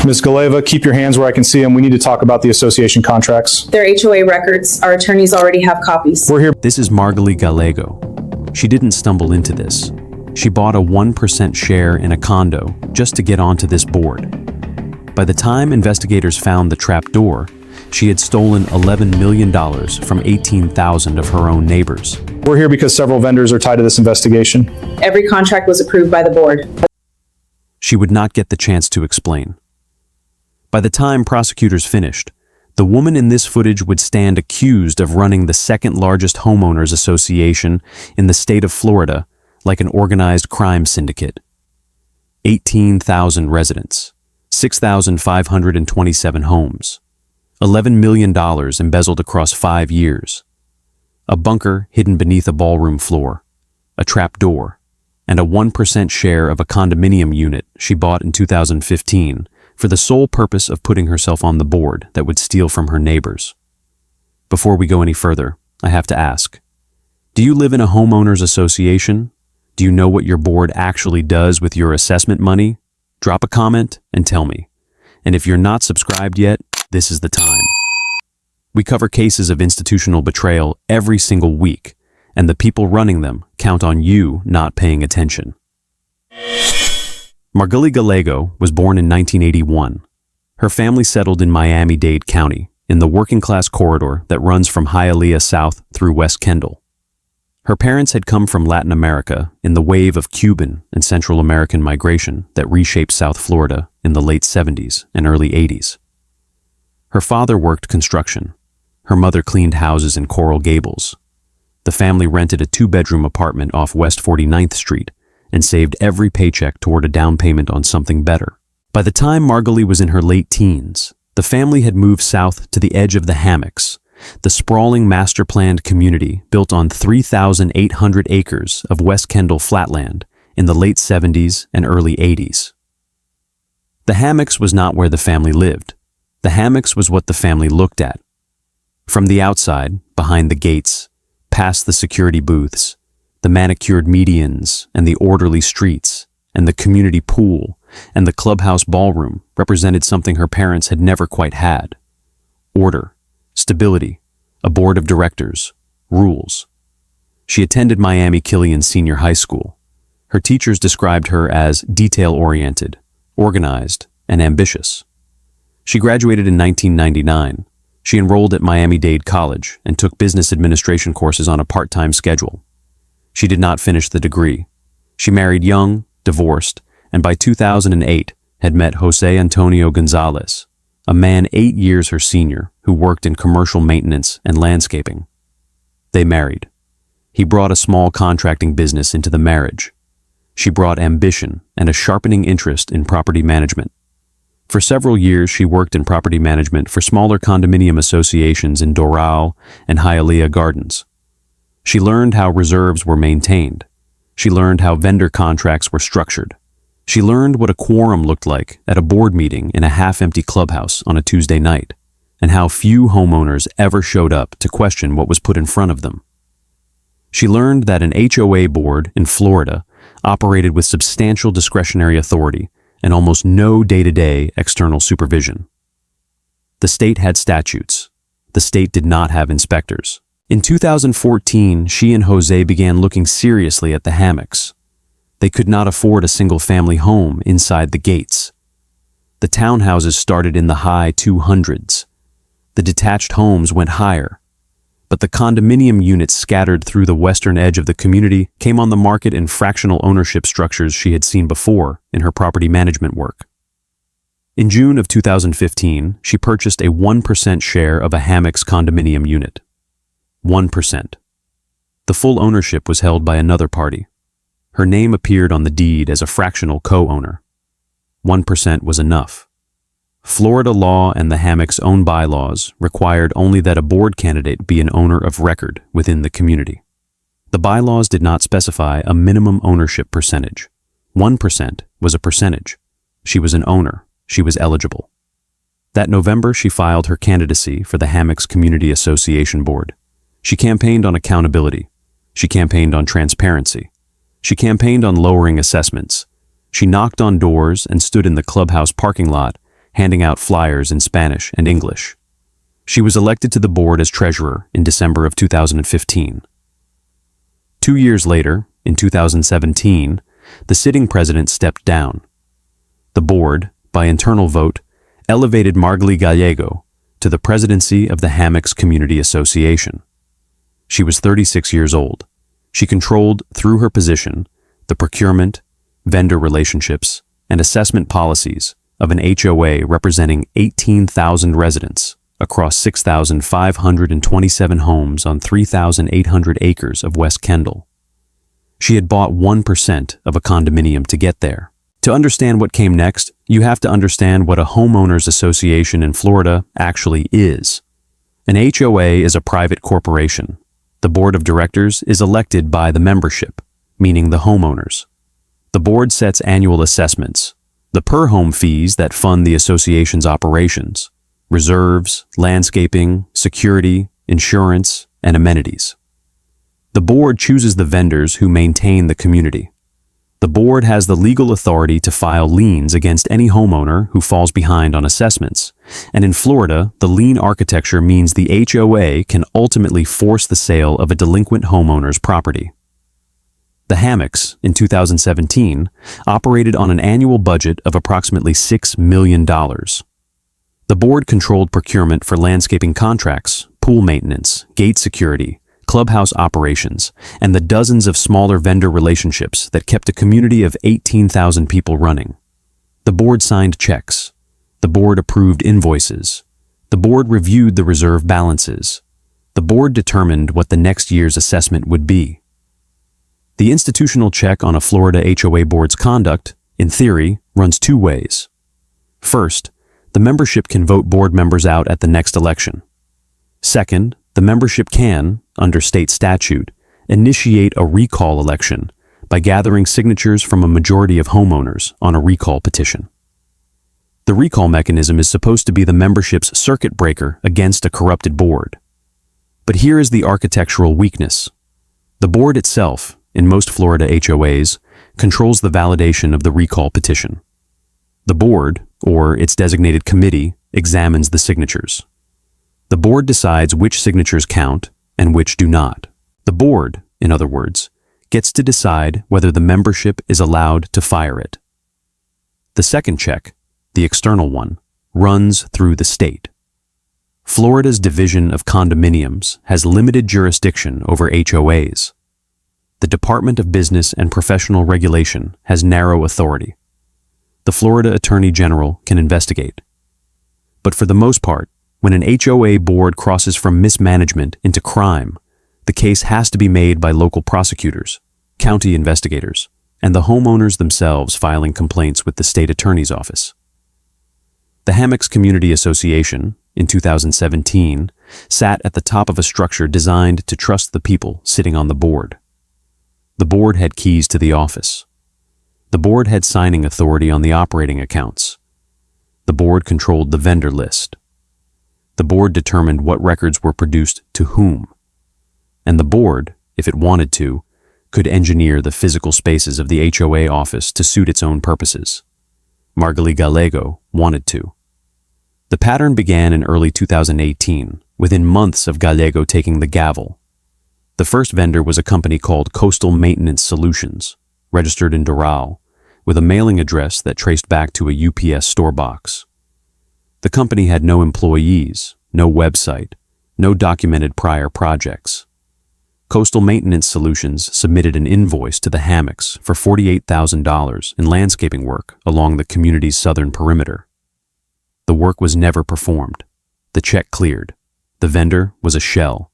Ms. Galeva, keep your hands where I can see them. We need to talk about the association contracts. Their HOA records. Our attorneys already have copies. We're here. This is Margalie Gallego. She didn't stumble into this. She bought a 1% share in a condo just to get onto this board. By the time investigators found the trap door, she had stolen $11 million from 18,000 of her own neighbors. We're here because several vendors are tied to this investigation. Every contract was approved by the board. She would not get the chance to explain. By the time prosecutors finished, the woman in this footage would stand accused of running the second largest homeowners association in the state of Florida like an organized crime syndicate. 18,000 residents, 6,527 homes, $11 million embezzled across 5 years, a bunker hidden beneath a ballroom floor, a trap door, and a 1% share of a condominium unit she bought in 2015 for the sole purpose of putting herself on the board that would steal from her neighbors. Before we go any further, I have to ask, do you live in a homeowners association? Do you know what your board actually does with your assessment money? Drop a comment and tell me. And if you're not subscribed yet, this is the time. We cover cases of institutional betrayal every single week, and the people running them count on you not paying attention. Margalie Gallego was born in 1981. Her family settled in Miami-Dade County, in the working-class corridor that runs from Hialeah south through West Kendall. Her parents had come from Latin America in the wave of Cuban and Central American migration that reshaped South Florida in the late 70s and early 80s. Her father worked construction. Her mother cleaned houses in Coral Gables. The family rented a 2-bedroom apartment off West 49th Street and saved every paycheck toward a down payment on something better. By the time Margalie was in her late teens, the family had moved south to the edge of the Hammocks, the sprawling master-planned community built on 3,800 acres of West Kendall flatland in the late 70s and early 80s. The Hammocks was not where the family lived. The Hammocks was what the family looked at. From the outside, behind the gates, past the security booths, the manicured medians and the orderly streets, and the community pool and the clubhouse ballroom represented something her parents had never quite had. Order, stability, a board of directors, rules. She attended Miami Killian Senior High School. Her teachers described her as detail-oriented, organized, and ambitious. She graduated in 1999. She enrolled at Miami-Dade College and took business administration courses on a part-time schedule. She did not finish the degree. She married young, divorced, and by 2008 had met Jose Antonio Gonzalez, a man 8 years her senior who worked in commercial maintenance and landscaping. They married. He brought a small contracting business into the marriage. She brought ambition and a sharpening interest in property management. For several years, she worked in property management for smaller condominium associations in Doral and Hialeah Gardens. She learned how reserves were maintained. She learned how vendor contracts were structured. She learned what a quorum looked like at a board meeting in a half-empty clubhouse on a Tuesday night, and how few homeowners ever showed up to question what was put in front of them. She learned that an HOA board in Florida operated with substantial discretionary authority and almost no day-to-day external supervision. The state had statutes. The state did not have inspectors. In 2014, she and Jose began looking seriously at the Hammocks. They could not afford a single-family home inside the gates. The townhouses started in the high 200s. The detached homes went higher. But the condominium units scattered through the western edge of the community came on the market in fractional ownership structures she had seen before in her property management work. In June of 2015, she purchased a 1% share of a Hammocks condominium unit. 1%. The full ownership was held by another party. Her name appeared on the deed as a fractional co-owner. 1% was enough. Florida law and the Hammocks' own bylaws required only that a board candidate be an owner of record within the community. The bylaws did not specify a minimum ownership percentage. 1% was a percentage. She was an owner. She was eligible. That November, she filed her candidacy for the Hammocks Community Association Board. She campaigned on accountability. She campaigned on transparency. She campaigned on lowering assessments. She knocked on doors and stood in the clubhouse parking lot, handing out flyers in Spanish and English. She was elected to the board as treasurer in December of 2015. 2 years later, in 2017, the sitting president stepped down. The board, by internal vote, elevated Margaly Gallego to the presidency of the Hammocks Community Association. She was 36 years old. She controlled, through her position, the procurement, vendor relationships, and assessment policies of an HOA representing 18,000 residents across 6,527 homes on 3,800 acres of West Kendall. She had bought 1% of a condominium to get there. To understand what came next, you have to understand what a homeowners association in Florida actually is. An HOA is a private corporation. The board of directors is elected by the membership, meaning the homeowners. The board sets annual assessments, the per-home fees that fund the association's operations, reserves, landscaping, security, insurance, and amenities. The board chooses the vendors who maintain the community. The board has the legal authority to file liens against any homeowner who falls behind on assessments. And in Florida, the lien architecture means the HOA can ultimately force the sale of a delinquent homeowner's property. The Hammocks, in 2017, operated on an annual budget of approximately $6 million. The board controlled procurement for landscaping contracts, pool maintenance, gate security, clubhouse operations, and the dozens of smaller vendor relationships that kept a community of 18,000 people running. The board signed checks. The board approved invoices. The board reviewed the reserve balances. The board determined what the next year's assessment would be. The institutional check on a Florida HOA board's conduct, in theory, runs two ways. First, the membership can vote board members out at the next election. Second, the membership can, under state statute, initiate a recall election by gathering signatures from a majority of homeowners on a recall petition. The recall mechanism is supposed to be the membership's circuit breaker against a corrupted board. But here is the architectural weakness. The board itself, in most Florida HOAs, controls the validation of the recall petition. The board, or its designated committee, examines the signatures. The board decides which signatures count and which do not. The board, in other words, gets to decide whether the membership is allowed to fire it. The second check, the external one, runs through the state. Florida's Division of Condominiums has limited jurisdiction over HOAs. The Department of Business and Professional Regulation has narrow authority. The Florida Attorney General can investigate. But for the most part, when an HOA board crosses from mismanagement into crime, the case has to be made by local prosecutors, county investigators, and the homeowners themselves filing complaints with the state attorney's office. The Hammocks Community Association, in 2017, sat at the top of a structure designed to trust the people sitting on the board. The board had keys to the office. The board had signing authority on the operating accounts. The board controlled the vendor list. The board determined what records were produced to whom. And the board, if it wanted to, could engineer the physical spaces of the HOA office to suit its own purposes. Margaly Gallego wanted to. The pattern began in early 2018, within months of Gallego taking the gavel. The first vendor was a company called Coastal Maintenance Solutions, registered in Doral, with a mailing address that traced back to a UPS store box. The company had no employees, no website, no documented prior projects. Coastal Maintenance Solutions submitted an invoice to the Hammocks for $48,000 in landscaping work along the community's southern perimeter. The work was never performed. The check cleared. The vendor was a shell.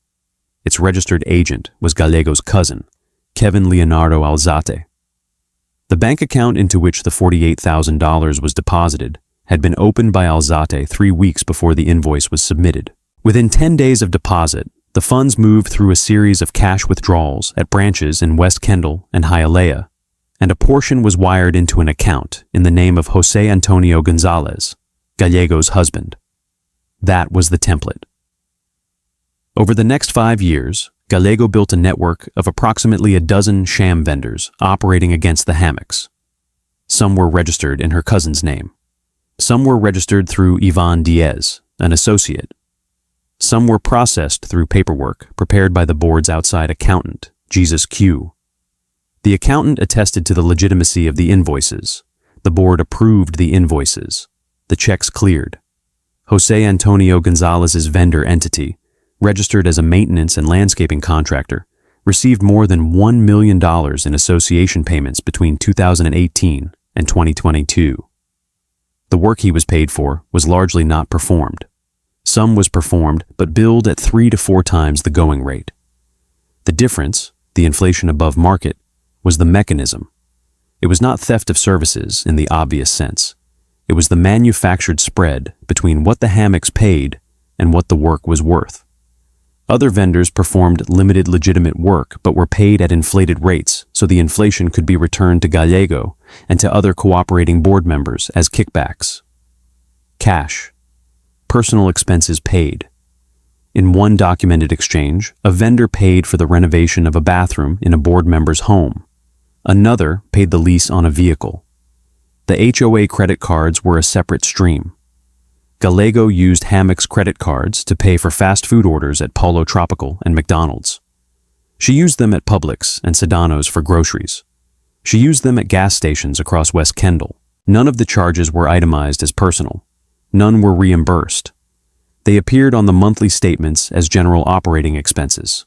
Its registered agent was Gallego's cousin, Kevin Leonardo Alzate. The bank account into which the $48,000 was deposited had been opened by Alzate 3 weeks before the invoice was submitted. Within 10 days of deposit, the funds moved through a series of cash withdrawals at branches in West Kendall and Hialeah, and a portion was wired into an account in the name of Jose Antonio Gonzalez, Gallego's husband. That was the template. Over the next 5 years, Gallego built a network of approximately a dozen sham vendors operating against the Hammocks. Some were registered in her cousin's name. Some were registered through Ivan Diaz, an associate. Some were processed through paperwork prepared by the board's outside accountant, Jesus Q. The accountant attested to the legitimacy of the invoices. The board approved the invoices. The checks cleared. Jose Antonio Gonzalez's vendor entity, registered as a maintenance and landscaping contractor, received more than $1 million in association payments between 2018 and 2022. The work he was paid for was largely not performed. Some was performed but billed at 3 to 4 times the going rate. The difference, the inflation above market, was the mechanism. It was not theft of services in the obvious sense. It was the manufactured spread between what the hammocks paid and what the work was worth. Other vendors performed limited legitimate work but were paid at inflated rates so the inflation could be returned to Gallego and to other cooperating board members as kickbacks. Cash. Personal expenses paid. In one documented exchange, a vendor paid for the renovation of a bathroom in a board member's home. Another paid the lease on a vehicle. The HOA credit cards were a separate stream. Gallego used Hammock's credit cards to pay for fast food orders at Polo Tropical and McDonald's. She used them at Publix and Sedano's for groceries. She used them at gas stations across West Kendall. None of the charges were itemized as personal. None were reimbursed. They appeared on the monthly statements as general operating expenses.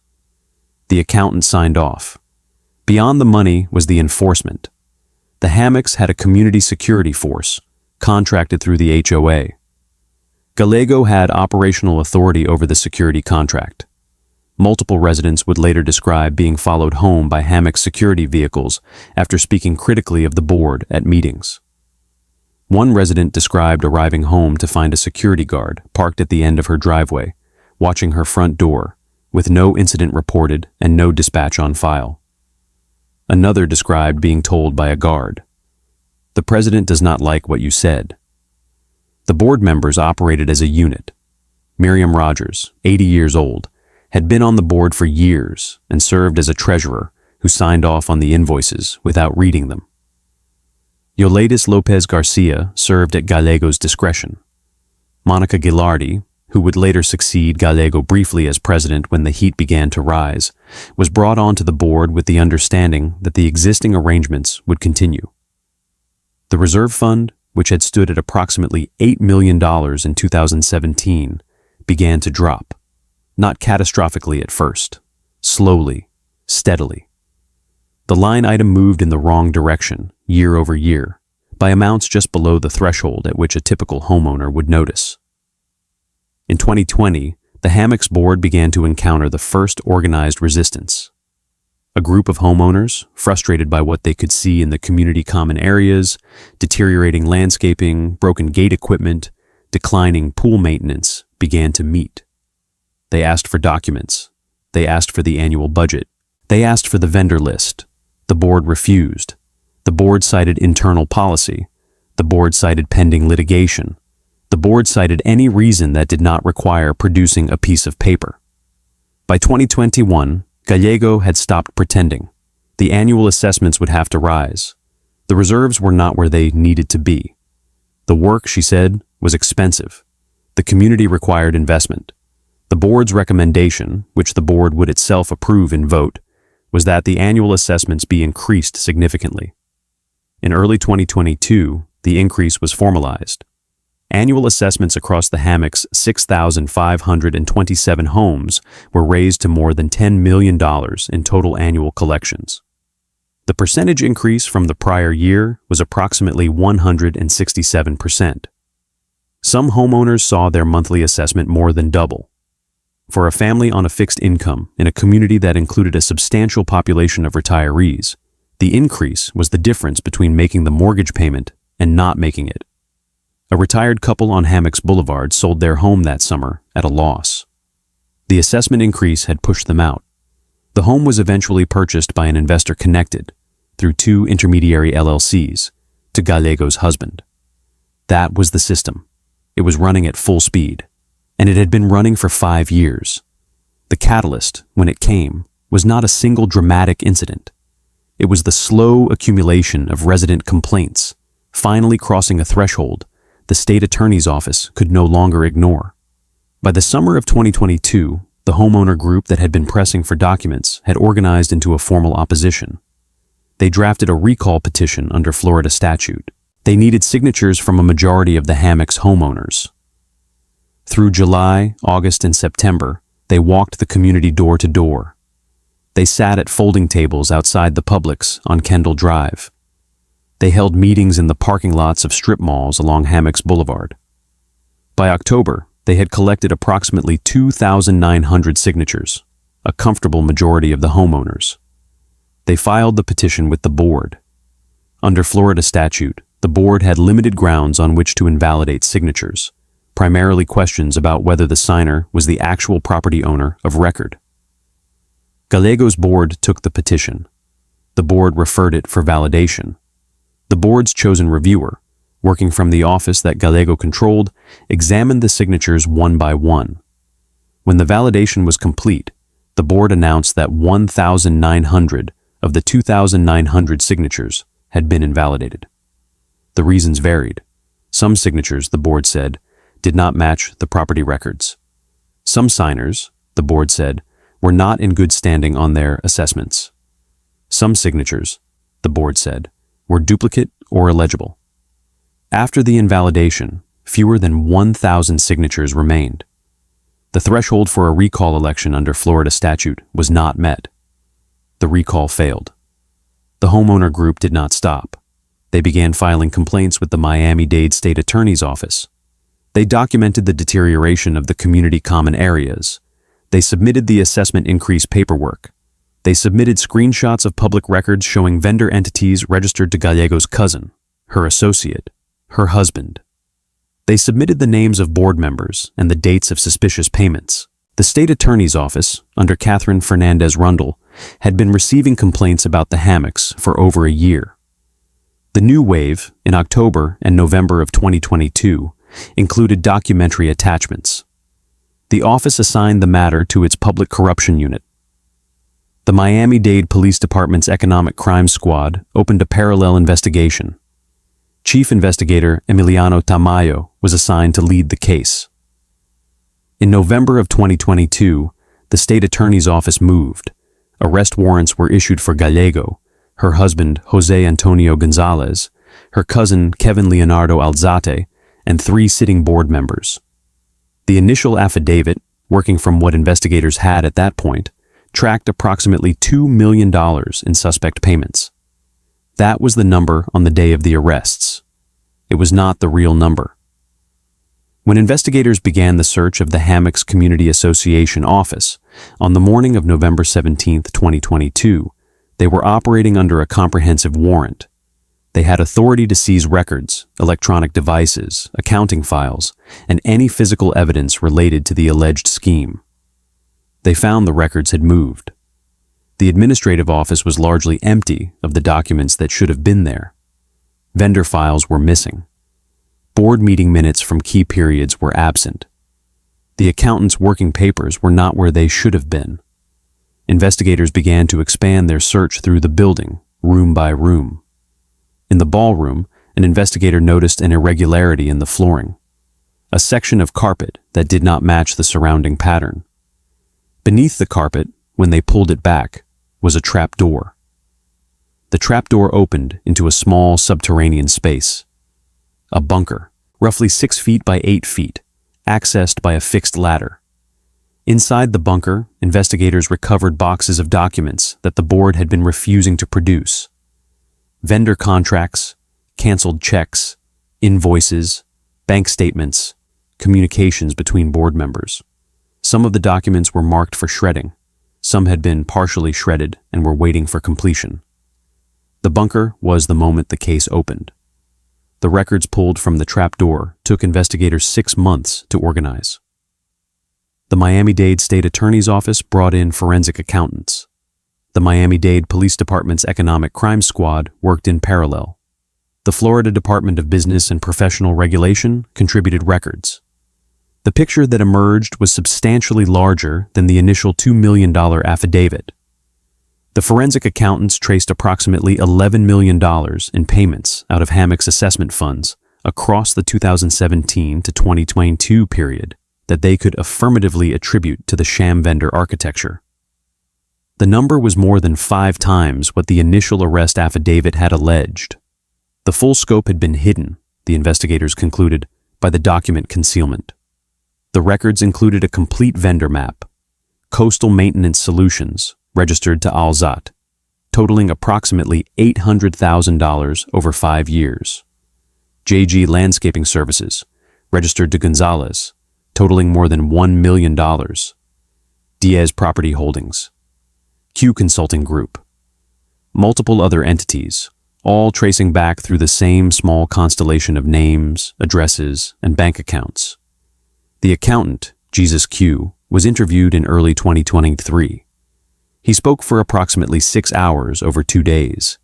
The accountant signed off. Beyond the money was the enforcement. The hammocks had a community security force, contracted through the HOA. Gallego had operational authority over the security contract. Multiple residents would later describe being followed home by hammock security vehicles after speaking critically of the board at meetings. One resident described arriving home to find a security guard parked at the end of her driveway, watching her front door, with no incident reported and no dispatch on file. Another described being told by a guard, "The president does not like what you said." The board members operated as a unit. Miriam Rogers, 80 years old, had been on the board for years and served as a treasurer who signed off on the invoices without reading them. Yoledes Lopez Garcia served at Gallego's discretion. Monica Gilardi, who would later succeed Gallego briefly as president when the heat began to rise, was brought onto the board with the understanding that the existing arrangements would continue. The reserve fund, which had stood at approximately $8 million in 2017, began to drop, not catastrophically at first, slowly, steadily. The line item moved in the wrong direction, year over year, by amounts just below the threshold at which a typical homeowner would notice. In 2020, the Hammocks board began to encounter the first organized resistance. A group of homeowners, frustrated by what they could see in the community common areas, deteriorating landscaping, broken gate equipment, declining pool maintenance, began to meet. They asked for documents. They asked for the annual budget. They asked for the vendor list. The board refused. The board cited internal policy. The board cited pending litigation. The board cited any reason that did not require producing a piece of paper. By 2021, Gallego had stopped pretending. The annual assessments would have to rise. The reserves were not where they needed to be. The work, she said, was expensive. The community required investment. The board's recommendation, which the board would itself approve in vote, was that the annual assessments be increased significantly. In early 2022, the increase was formalized. Annual assessments across the Hammock's 6,527 homes were raised to more than $10 million in total annual collections. The percentage increase from the prior year was approximately 167%. Some homeowners saw their monthly assessment more than double. For a family on a fixed income in a community that included a substantial population of retirees, the increase was the difference between making the mortgage payment and not making it. A retired couple on Hammocks Boulevard sold their home that summer at a loss. The assessment increase had pushed them out. The home was eventually purchased by an investor connected, through 2 intermediary LLCs, to Gallego's husband. That was the system. It was running at full speed, and it had been running for 5 years. The catalyst, when it came, was not a single dramatic incident. It was the slow accumulation of resident complaints, finally crossing a threshold the state attorney's office could no longer ignore. By the summer of 2022, the homeowner group that had been pressing for documents had organized into a formal opposition. They drafted a recall petition under Florida statute. They needed signatures from a majority of the hammock's homeowners. Through July, August, and September, they walked the community door to door. They sat at folding tables outside the Publix on Kendall Drive. They held meetings in the parking lots of strip malls along Hammocks Boulevard. By October, they had collected approximately 2,900 signatures, a comfortable majority of the homeowners. They filed the petition with the board. Under Florida statute, the board had limited grounds on which to invalidate signatures, primarily questions about whether the signer was the actual property owner of record. Gallego's board took the petition. The board referred it for validation. The board's chosen reviewer, working from the office that Gallego controlled, examined the signatures one by one. When the validation was complete, the board announced that 1,900 of the 2,900 signatures had been invalidated. The reasons varied. Some signatures, the board said, did not match the property records. Some signers, the board said, were not in good standing on their assessments. Some signatures, the board said, were duplicate or illegible. After the invalidation, fewer than 1,000 signatures remained. The threshold for a recall election under Florida statute was not met. The recall failed. The homeowner group did not stop. They began filing complaints with the Miami-Dade State Attorney's Office. They documented the deterioration of the community common areas. They submitted the assessment increase paperwork. They submitted screenshots of public records showing vendor entities registered to Gallego's cousin, her associate, her husband. They submitted the names of board members and the dates of suspicious payments. The state attorney's office, under Catherine Fernandez Rundle, had been receiving complaints about the hammocks for over a year. The new wave, in October and November of 2022, included documentary attachments. The office assigned the matter to its public corruption unit. The Miami-Dade Police Department's Economic Crime Squad opened a parallel investigation. Chief Investigator Emiliano Tamayo was assigned to lead the case. In November of 2022, the state attorney's office moved. Arrest warrants were issued for Gallego, her husband Jose Antonio Gonzalez, her cousin Kevin Leonardo Alzate, and 3 sitting board members. The initial affidavit, working from what investigators had at that point, tracked approximately $2 million in suspect payments. That was the number on the day of the arrests. It was not the real number. When investigators began the search of the Hammocks Community Association office on the morning of November 17, 2022, they were operating under a comprehensive warrant. They had authority to seize records, electronic devices, accounting files, and any physical evidence related to the alleged scheme. They found the records had moved. The administrative office was largely empty of the documents that should have been there. Vendor files were missing. Board meeting minutes from key periods were absent. The accountant's working papers were not where they should have been. Investigators began to expand their search through the building, room by room. In the ballroom, an investigator noticed an irregularity in the flooring, a section of carpet that did not match the surrounding pattern. Beneath the carpet, when they pulled it back, was a trap door. The trap door opened into a small subterranean space. A bunker, roughly 6 feet by 8 feet, accessed by a fixed ladder. Inside the bunker, investigators recovered boxes of documents that the board had been refusing to produce. Vendor contracts, canceled checks, invoices, bank statements, communications between board members. Some of the documents were marked for shredding. Some had been partially shredded and were waiting for completion. The bunker was the moment the case opened. The records pulled from the trapdoor took investigators 6 months to organize. The Miami-Dade State Attorney's Office brought in forensic accountants. The Miami-Dade Police Department's Economic Crime Squad worked in parallel. The Florida Department of Business and Professional Regulation contributed records. The picture that emerged was substantially larger than the initial $2 million affidavit. The forensic accountants traced approximately $11 million in payments out of Hammock's assessment funds across the 2017 to 2022 period that they could affirmatively attribute to the sham vendor architecture. The number was more than 5 times what the initial arrest affidavit had alleged. The full scope had been hidden, the investigators concluded, by the document concealment. The records included a complete vendor map, Coastal Maintenance Solutions, registered to Alzat, totaling approximately $800,000 over 5 years. JG Landscaping Services, registered to Gonzalez, totaling more than $1 million. Diaz Property Holdings, Q Consulting Group, multiple other entities, all tracing back through the same small constellation of names, addresses, and bank accounts. The accountant, Jesus Q, was interviewed in early 2023. He spoke for approximately 6 hours over 2 days.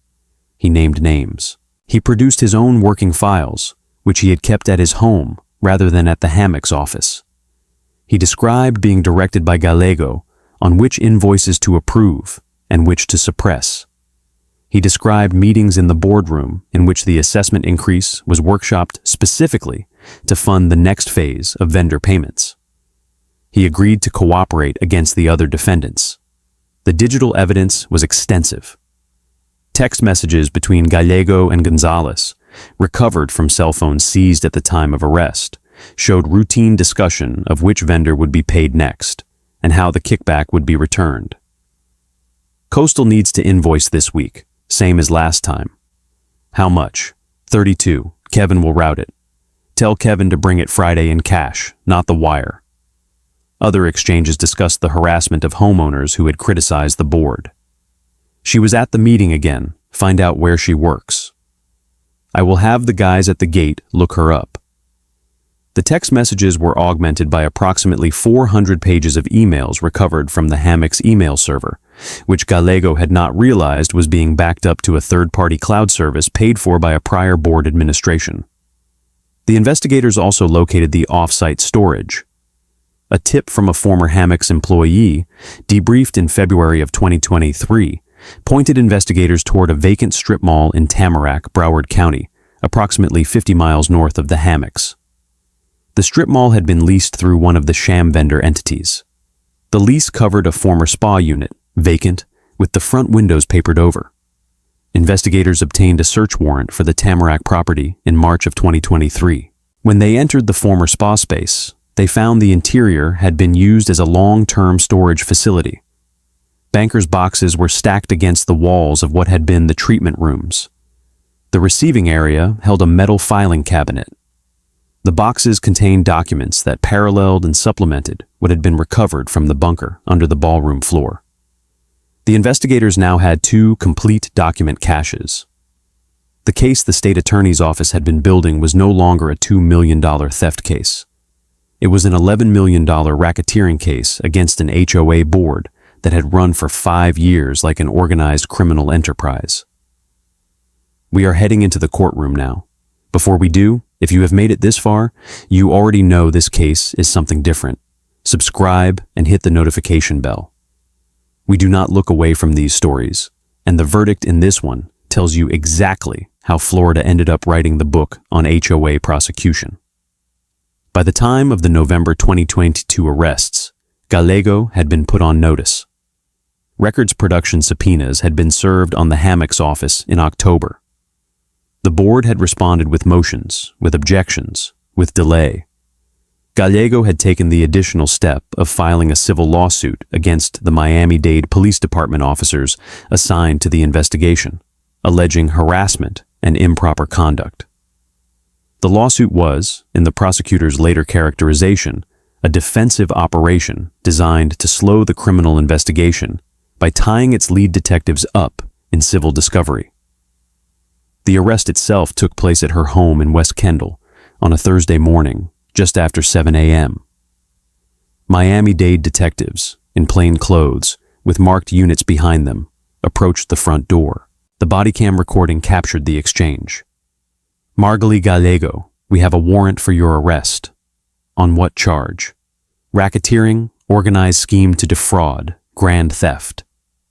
He named names. He produced his own working files, which he had kept at his home rather than at the Hammock's office. He described being directed by Gallego on which invoices to approve and which to suppress. He described meetings in the boardroom in which the assessment increase was workshopped specifically to fund the next phase of vendor payments. He agreed to cooperate against the other defendants. The digital evidence was extensive. Text messages between Gallego and Gonzalez, recovered from cell phones seized at the time of arrest, showed routine discussion of which vendor would be paid next and how the kickback would be returned. Coastal needs to invoice this week, same as last time. How much? 32. Kevin will route it. Tell Kevin to bring it Friday in cash, not the wire. Other exchanges discussed the harassment of homeowners who had criticized the board. She was at the meeting again, find out where she works. I will have the guys at the gate look her up. The text messages were augmented by approximately 400 pages of emails recovered from the Hammock's email server, which Gallego had not realized was being backed up to a third-party cloud service paid for by a prior board administration. The investigators also located the off-site storage. A tip from a former Hammock's employee, debriefed in February of 2023, pointed investigators toward a vacant strip mall in Tamarack, Broward County, approximately 50 miles north of the Hammocks. The strip mall had been leased through one of the sham vendor entities. The lease covered a former spa unit, vacant, with the front windows papered over. Investigators obtained a search warrant for the Tamarack property in March of 2023. When they entered the former spa space, they found the interior had been used as a long-term storage facility. Bankers' boxes were stacked against the walls of what had been the treatment rooms. The receiving area held a metal filing cabinet. The boxes contained documents that paralleled and supplemented what had been recovered from the bunker under the ballroom floor. The investigators now had 2 complete document caches. The case the state attorney's office had been building was no longer a $2 million theft case. It was an $11 million racketeering case against an HOA board that had run for 5 years like an organized criminal enterprise. We are heading into the courtroom now. Before we do, if you have made it this far, you already know this case is something different. Subscribe and hit the notification bell. We do not look away from these stories, and the verdict in this one tells you exactly how Florida ended up writing the book on HOA prosecution. By the time of the November 2022 arrests, Gallego had been put on notice. Records production subpoenas had been served on the Hammock's office in October. The board had responded with motions, with objections, with delay. Gallego had taken the additional step of filing a civil lawsuit against the Miami-Dade Police Department officers assigned to the investigation, alleging harassment and improper conduct. The lawsuit was, in the prosecutor's later characterization, a defensive operation designed to slow the criminal investigation by tying its lead detectives up in civil discovery. The arrest itself took place at her home in West Kendall on a Thursday morning, just after 7 a.m. Miami-Dade detectives, in plain clothes, with marked units behind them, approached the front door. The body cam recording captured the exchange. Margali Gallego, we have a warrant for your arrest. On what charge? Racketeering, organized scheme to defraud, grand theft.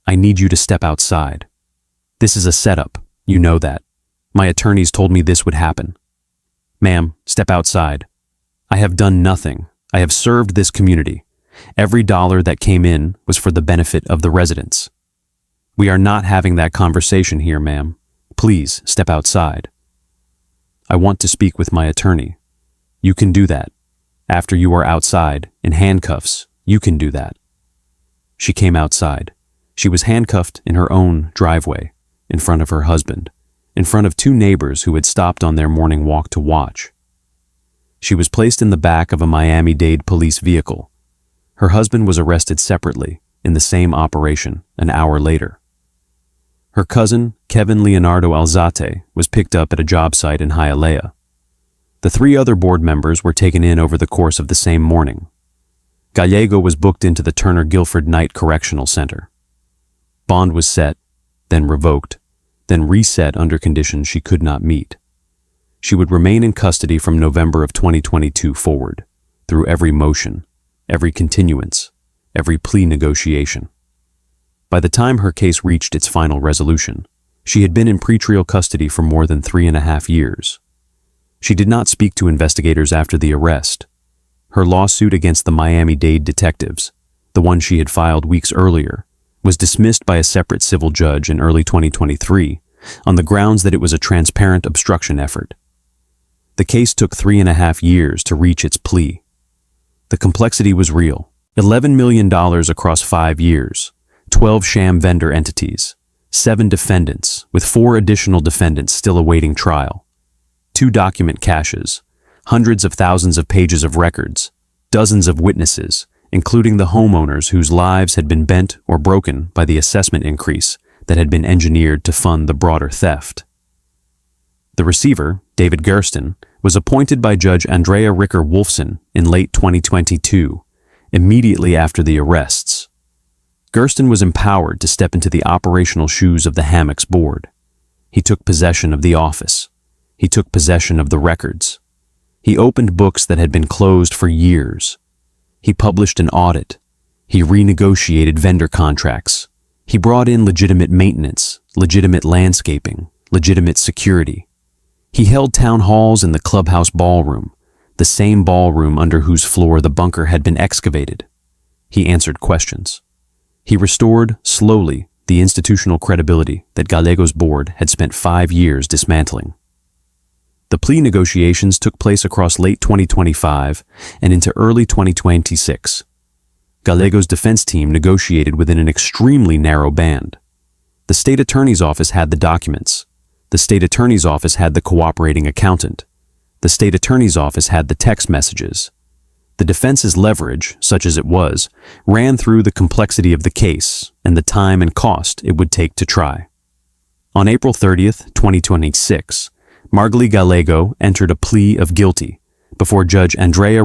I need you to step outside. This is a setup, you know that. My attorneys told me this would happen. Ma'am, step outside. I have done nothing. I have served this community. Every dollar that came in was for the benefit of the residents. We are not having that conversation here, ma'am. Please step outside. I want to speak with my attorney. You can do that. After you are outside, in handcuffs, you can do that. She came outside. She was handcuffed in her own driveway, in front of her husband, in front of two neighbors who had stopped on their morning walk to watch. She was placed in the back of a Miami-Dade police vehicle. Her husband was arrested separately in the same operation an hour later. Her cousin, Kevin Leonardo Alzate, was picked up at a job site in Hialeah. The three other board members were taken in over the course of the same morning. Gallego was booked into the Turner Guilford Night Correctional Center. Bond was set, then revoked, then reset under conditions she could not meet. She would remain in custody from November of 2022 forward, through every motion, every continuance, every plea negotiation. By the time her case reached its final resolution, she had been in pretrial custody for more than 3.5 years. She did not speak to investigators after the arrest. Her lawsuit against the Miami-Dade detectives, the one she had filed weeks earlier, was dismissed by a separate civil judge in early 2023 on the grounds that it was a transparent obstruction effort. The case took 3.5 years to reach its plea. The complexity was real. $11 million across 5 years, 12 sham vendor entities, 7 defendants, with 4 additional defendants still awaiting trial, 2 document caches, hundreds of thousands of pages of records, dozens of witnesses, including the homeowners whose lives had been bent or broken by the assessment increase that had been engineered to fund the broader theft. The receiver, David Gersten, was appointed by Judge Andrea Ricker Wolfson in late 2022, immediately after the arrests. Gersten was empowered to step into the operational shoes of the Hammocks board. He took possession of the office. He took possession of the records. He opened books that had been closed for years. He published an audit. He renegotiated vendor contracts. He brought in legitimate maintenance, legitimate landscaping, legitimate security. He held town halls in the clubhouse ballroom, the same ballroom under whose floor the bunker had been excavated. He answered questions. He restored, slowly, the institutional credibility that Gallego's board had spent 5 years dismantling. The plea negotiations took place across late 2025 and into early 2026. Gallego's defense team negotiated within an extremely narrow band. The state attorney's office had the documents. The state attorney's office had the cooperating accountant. The state attorney's office had the text messages. The defense's leverage, such as it was, ran through the complexity of the case and the time and cost it would take to try. On April 30th, 2026, Margaly Gallego entered a plea of guilty before Judge Andrea